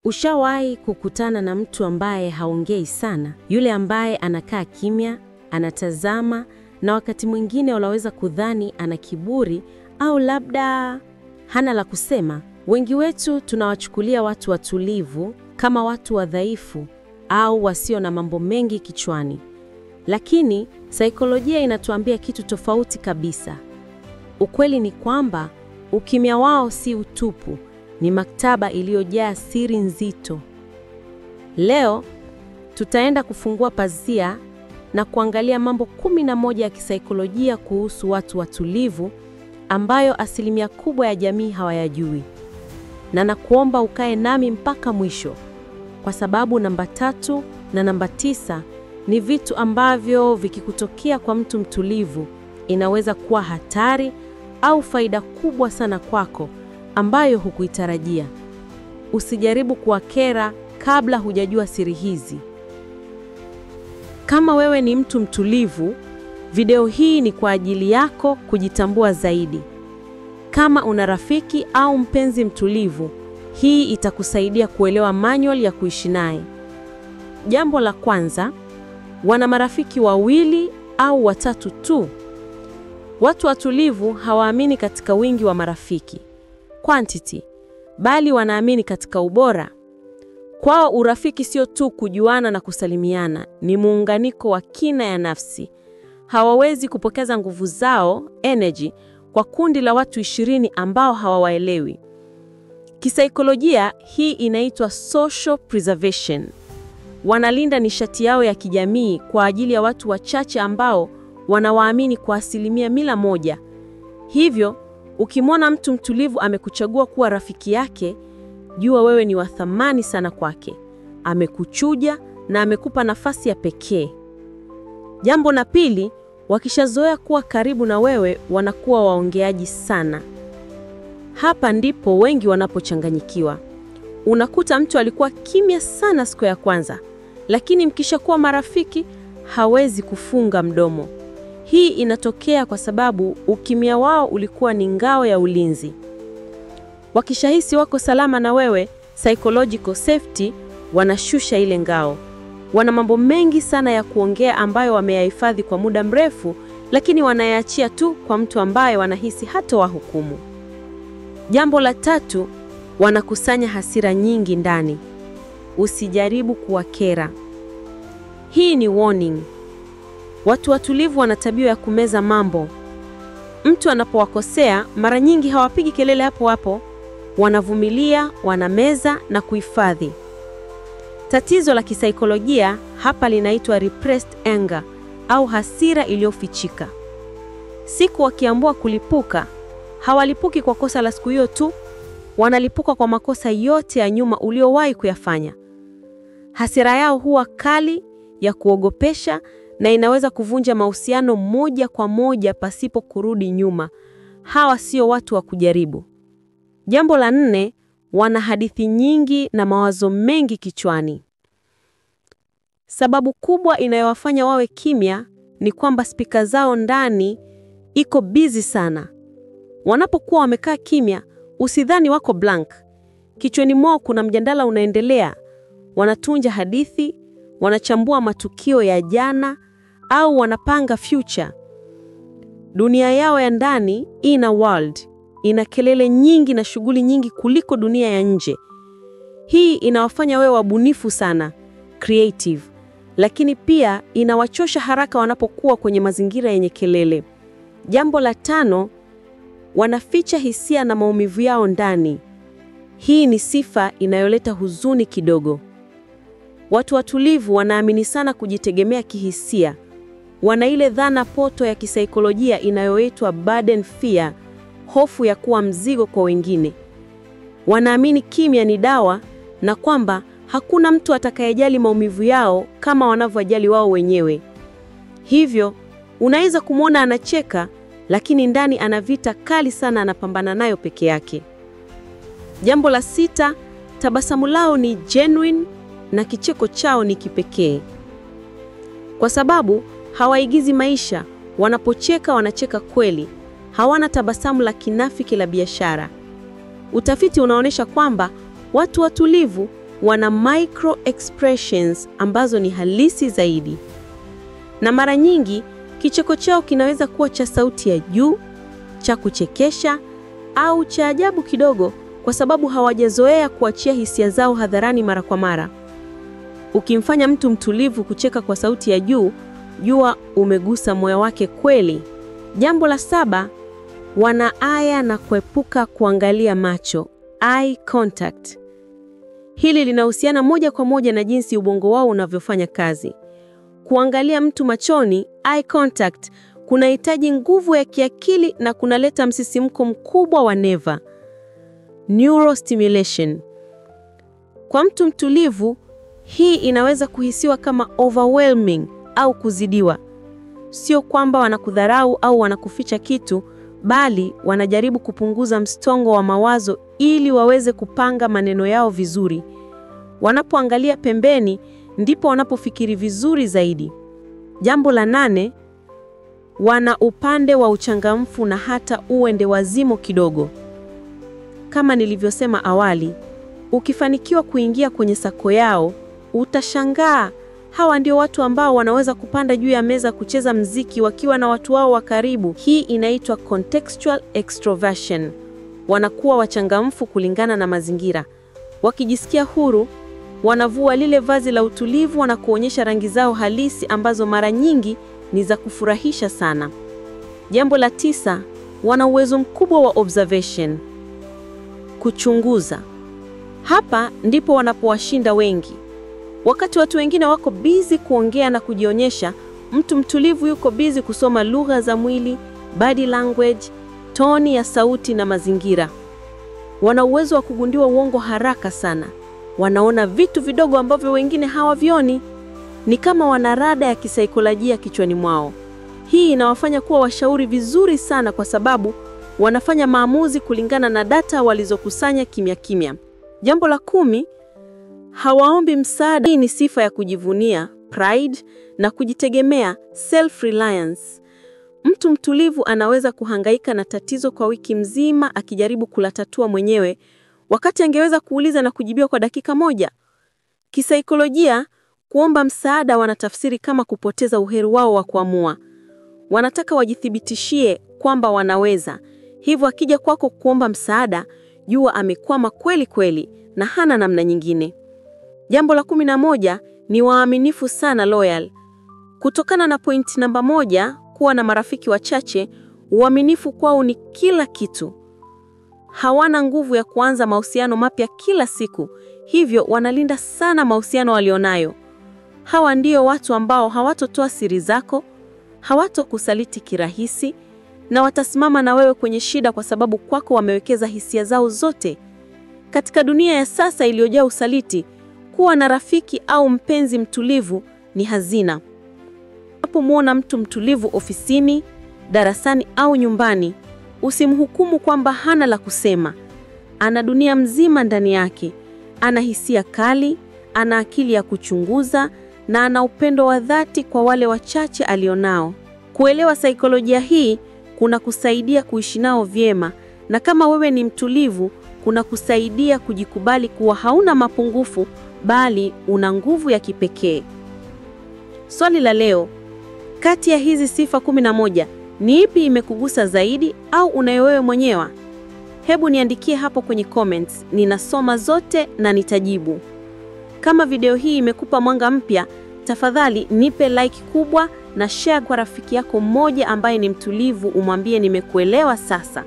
Ushawahi kukutana na mtu ambaye haongei sana? Yule ambaye anakaa kimya, anatazama, na wakati mwingine unaweza kudhani ana kiburi au labda hana la kusema. Wengi wetu tunawachukulia watu watulivu kama watu wadhaifu au wasio na mambo mengi kichwani. Lakini saikolojia inatuambia kitu tofauti kabisa. Ukweli ni kwamba ukimya wao si utupu, ni maktaba iliyojaa siri nzito. Leo tutaenda kufungua pazia na kuangalia mambo 11 ya kisaikolojia kuhusu watu watulivu ambayo asilimia kubwa ya jamii hawayajui. Na nakuomba ukae nami mpaka mwisho, kwa sababu namba 3 na namba 9 ni vitu ambavyo vikikutokea kwa mtu mtulivu inaweza kuwa hatari au faida kubwa sana kwako ambayo hukuitarajia. Usijaribu kuwakera kabla hujajua siri hizi. Kama wewe ni mtu mtulivu, video hii ni kwa ajili yako kujitambua zaidi. Kama una rafiki au mpenzi mtulivu, hii itakusaidia kuelewa manual ya kuishi naye. Jambo la kwanza, wana marafiki 2 au 3 tu. Watu watulivu hawaamini katika wingi wa marafiki, quantity, bali wanaamini katika ubora. Kwao urafiki sio tu kujuana na kusalimiana, ni muunganiko wa kina ya nafsi. Hawawezi kupokeza nguvu zao, energy, kwa kundi la watu 20 ambao hawawaelewi. Kisaikolojia hii inaitwa social preservation. Wanalinda nishati yao ya kijamii kwa ajili ya watu wachache ambao wanawaamini kwa 100%. Hivyo, ukimwona mtu mtulivu amekuchagua kuwa rafiki yake, jua wewe ni wa thamani sana kwake. Amekuchuja na amekupa nafasi ya pekee. Jambo la pili, wakishazoea kuwa karibu na wewe wanakuwa waongeaji sana. Hapa ndipo wengi wanapochanganyikiwa. Unakuta mtu alikuwa kimya sana siku ya kwanza, lakini mkishakuwa marafiki hawezi kufunga mdomo. Hii inatokea kwa sababu ukimya wao ulikuwa ni ngao ya ulinzi. Wakishahisi wako salama na wewe, psychological safety, wanashusha ile ngao. Wana mambo mengi sana ya kuongea ambayo wameyahifadhi kwa muda mrefu, lakini wanayaachia tu kwa mtu ambaye wanahisi hata wahukumu. Jambo la 3, wanakusanya hasira nyingi ndani. Usijaribu kuwakera. Hii ni warning. Watu watulivu wana tabia ya kumeza mambo. Mtu anapowakosea, mara nyingi hawapigi kelele hapo hapo. Wanavumilia, wanameza na kuhifadhi. Tatizo la kisaikolojia hapa linaitwa repressed anger au hasira iliyofichika. Siku wakiamua kulipuka, hawalipuki kwa kosa la siku hiyo tu, wanalipuka kwa makosa yote ya nyuma uliowahi kuyafanya. Hasira yao huwa kali, ya kuogopesha, na inaweza kuvunja mahusiano moja kwa moja pasipo kurudi nyuma. Hawa sio watu wa kujaribu. Jambo la 4, wana hadithi nyingi na mawazo mengi kichwani. Sababu kubwa inayowafanya wawe kimya ni kwamba spika zao ndani iko busy sana. Wanapokuwa wamekaa kimya, usidhani wako blank. Kichwani mwao kuna mjadala unaendelea. Wanatunja hadithi, wanachambua matukio ya jana, au wanapanga future. Dunia yao ya ndani, inner world, ina kelele nyingi na shughuli nyingi kuliko dunia ya nje. Hii inawafanya wewe wabunifu sana, creative, lakini pia inawachosha haraka wanapokuwa kwenye mazingira yenye kelele. Jambo la 5, wanaficha hisia na maumivu yao ndani. Hii ni sifa inayoleta huzuni kidogo. Watu watulivu wanaamini sana kujitegemea kihisia. Wana ile dhana poto ya kisaikolojia inayoitwa burden fear, hofu ya kuwa mzigo kwa wengine. Wanaamini kimya ni dawa na kwamba hakuna mtu atakayejali maumivu yao kama wanavyojali wao wenyewe. Hivyo, unaweza kumwona anacheka, lakini ndani ana vita kali sana anapambana nayo peke yake. Jambo la 6, tabasamu lao ni genuine na kicheko chao ni kipekee. Kwa sababu hawaigizi maisha, wanapocheka wanacheka kweli. Hawana tabasamu la kinafiki la biashara. Utafiti unaonyesha kwamba watu watulivu wana micro expressions ambazo ni halisi zaidi. Na mara nyingi kicheko chao kinaweza kuwa cha sauti ya juu, cha kuchekesha au cha ajabu kidogo, kwa sababu hawajazoea kuachia hisia zao hadharani mara kwa mara. Ukimfanya mtu mtulivu kucheka kwa sauti ya juu, jua umegusa moyo wake kweli. Jambo la 7, wana aya na kuepuka kuangalia macho, eye contact. Hili linahusiana moja kwa moja na jinsi ubongo wao unavyofanya kazi. Kuangalia mtu machoni, eye contact, kunahitaji nguvu ya kiakili na kunaleta msisimko mkubwa wa neva, neurostimulation. Kwa mtu mtulivu, hii inaweza kuhisiwa kama overwhelming au kuzidiwa. Sio kwamba wanakudharau au wanakuficha kitu, bali wanajaribu kupunguza msongo wa mawazo ili waweze kupanga maneno yao vizuri. Wanapoangalia pembeni, ndipo wanapofikiri vizuri zaidi. Jambo la 8, wana upande wa uchangamfu na hata uende wazimu kidogo. Kama nilivyosema awali, ukifanikiwa kuingia kwenye sako yao, utashangaa. Hawa ndio watu ambao wanaweza kupanda juu ya meza kucheza mziki wakiwa na watu wao wa karibu. Hii inaitwa contextual extroversion. Wanakuwa wachangamfu kulingana na mazingira. Wakijisikia huru, wanavua lile vazi la utulivu na kuonyesha rangi zao halisi ambazo mara nyingi ni za kufurahisha sana. Jambo la 9, wana uwezo mkubwa wa observation, kuchunguza. Hapa ndipo wanapowashinda wengi. Wakati watu wengine wako busy kuongea na kujionyesha, mtu mtulivu yuko busy kusoma lugha za mwili, body language, toni ya sauti na mazingira. Wana uwezo wa kugundua uongo haraka sana. Wanaona vitu vidogo ambavyo wengine hawavioni. Ni kama wana rada ya kisaikolojia kichwani mwao. Hii inawafanya kuwa washauri vizuri sana kwa sababu wanafanya maamuzi kulingana na data walizokusanya kimya kimya. Jambo la 10, hawaombi msaada. Hii ni sifa ya kujivunia, pride, na kujitegemea, self-reliance. Mtu mtulivu anaweza kuhangaika na tatizo kwa wiki mzima akijaribu kulatatua mwenyewe, wakati angeweza kuuliza na kujibiwa kwa dakika moja. Kisaikolojia, kuomba msaada wanatafsiri kama kupoteza uhuru wao wa kuamua. Wanataka wajithibitishie kwamba wanaweza. Hivyo akija kwako kuomba msaada, jua amekwama kweli kweli na hana namna nyingine. Jambo la 11, ni waaminifu sana, loyal. Kutokana na point namba 1, kuwa na marafiki wachache, uaminifu kwao ni kila kitu. Hawana nguvu ya kuanza mahusiano mapya kila siku, hivyo wanalinda sana mahusiano walionayo. Hawa ndio watu ambao hawatotoa siri zako, hawatokusaliti kirahisi, na watasimama na wewe kwenye shida kwa sababu kwako wamewekeza hisia zao zote. Katika dunia ya sasa iliyojaa usaliti, kuwa na rafiki au mpenzi mtulivu ni hazina. Unapomwona mtu mtulivu ofisini, darasani au nyumbani, usimhukumu kwamba hana la kusema. Ana dunia mzima ndani yake. Ana hisia kali, ana akili ya kuchunguza, na ana upendo wa dhati kwa wale wachache alionao. Kuelewa saikolojia hii kuna kusaidia kuishi nao vyema, na kama wewe ni mtulivu, kuna kusaidia kujikubali kuwa hauna mapungufu, bali una nguvu ya kipekee. Swali la leo, kati ya hizi sifa 11, ni ipi imekugusa zaidi au unayo wewe mwenyewe? Hebu niandikie hapo kwenye comments, ninasoma zote na nitajibu. Kama video hii imekupa mwanga mpya, tafadhali nipe like kubwa na share kwa rafiki yako mmoja ambaye ni mtulivu, umwambie nimekuelewa sasa.